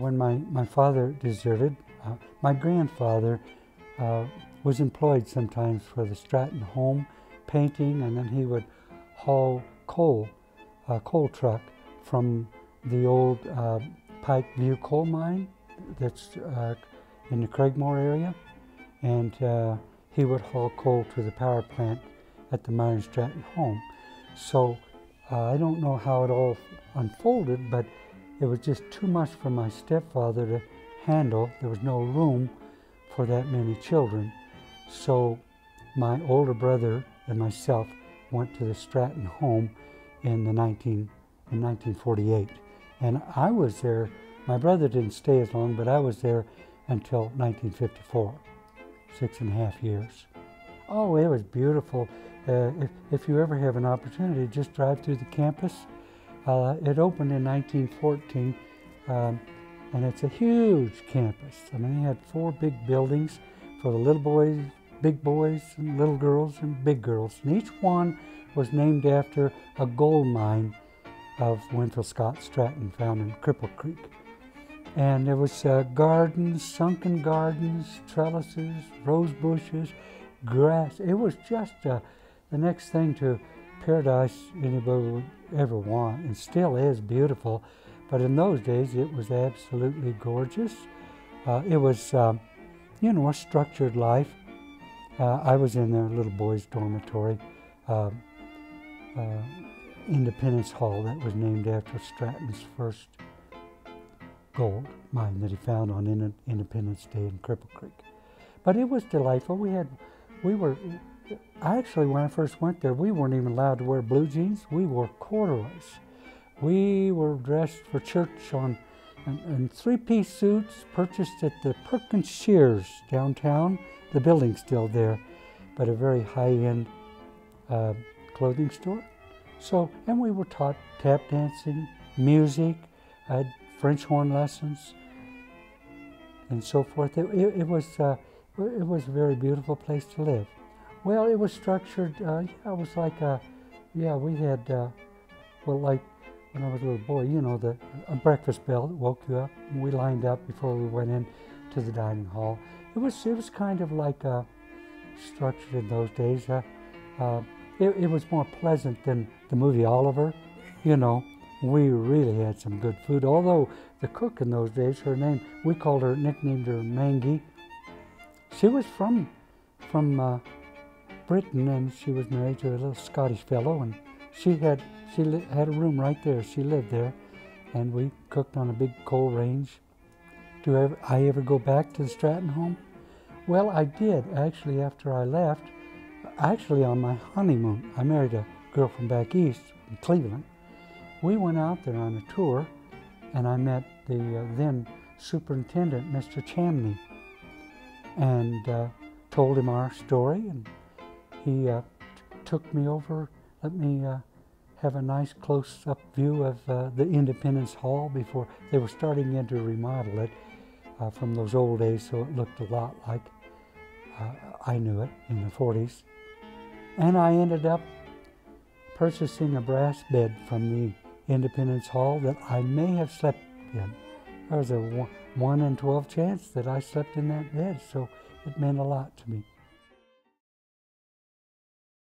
when my father deserted, my grandfather was employed sometimes for the Stratton home, painting, and then he would haul coal, a coal truck from the old Pike View coal mine that's in the Craigmore area, and he would haul coal to the power plant at the Myron Stratton home. So I don't know how it all unfolded, but it was just too much for my stepfather to handle. There was no room for that many children. So my older brother and myself went to the Stratton home in 1948. And I was there, my brother didn't stay as long, but I was there until 1954, 6.5 years. Oh, it was beautiful. If you ever have an opportunity, just drive through the campus. It opened in 1914, and it's a huge campus. I mean, they had 4 big buildings for the little boys, big boys, and little girls, and big girls. And each one was named after a gold mine of Winfield Scott Stratton found in Cripple Creek. And there was gardens, sunken gardens, trellises, rose bushes, grass. It was just the next thing to paradise anybody would ever want, and still is beautiful. But in those days, it was absolutely gorgeous. It was, you know, a structured life. I was in the little boys' dormitory, Independence Hall, that was named after Stratton's first gold mine that he found on Independence Day in Cripple Creek. But it was delightful. Actually, when I first went there, we weren't even allowed to wear blue jeans. We wore corduroys. We were dressed for church in 3-piece suits purchased at the Perkins Shears downtown. The building's still there, but a very high-end clothing store. So, and we were taught tap dancing, music. I had French horn lessons, and so forth. It was a very beautiful place to live. Well, it was structured, yeah, it was like we had, well, like when I was a little boy, you know, a breakfast bell that woke you up, and we lined up before we went in to the dining hall. It was kind of like structured in those days. It was more pleasant than the movie Oliver, you know. We really had some good food, although the cook in those days, her name, we nicknamed her Mangy. She was from Britain, and she was married to a little Scottish fellow, and she had a room right there. She lived there, and we cooked on a big coal range. Do I ever go back to the Stratton home? Well, I did, actually, after I left. Actually, on my honeymoon, I married a girl from back east, in Cleveland. We went out there on a tour, and I met the then superintendent, Mr. Chamney, and told him our story, and he took me over, let me have a nice close-up view of the Independence Hall before they were starting in to remodel it from those old days, so it looked a lot like I knew it in the 40s. And I ended up purchasing a brass bed from the Independence Hall that I may have slept in. There was a 1 in 12 chance that I slept in that bed, so it meant a lot to me.